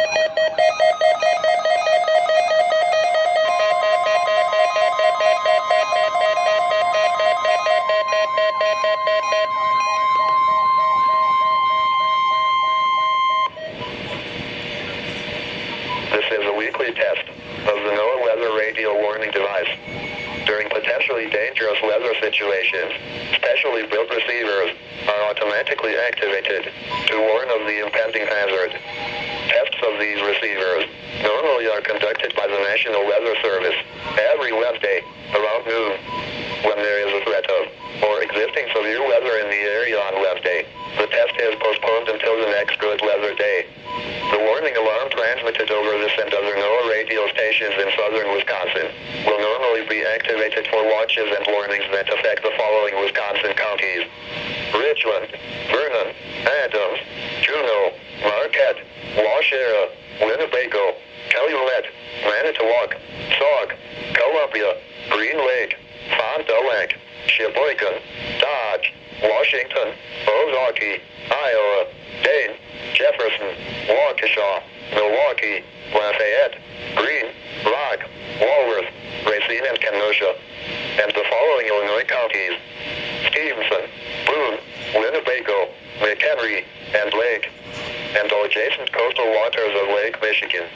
This is a weekly test of the NOAA weather radio warning device. During potentially dangerous weather situations, specially built receivers are automatically activated to warn of the impending hazard. Tests of these receivers normally are conducted by the National Weather Service every Wednesday around noon. When there is a threat of or existing severe weather in the area on Wednesday, the test is postponed until the next good weather day. The warning alarm transmitted over this and other NOAA radio stations in southern Wisconsin will normally be activated for watches and warnings that affect the following Wisconsin counties: Richland, Vernon, Adams, Juneau, Marquette, Waushara, Winnebago, Calumet, Manitowoc, Sauk, Columbia, Green Lake, Fond du Lac, Sheboygan, Dodge, Washington, Ozaukee, Iowa, Dane, Jefferson, Waukesha, Milwaukee, Lafayette, Greene, Rock, Walworth, Racine, and Kenosha, and the following Illinois counties: Stevenson, Boone, Winnebago, McHenry, and Lake, and all adjacent coastal waters of Lake Michigan.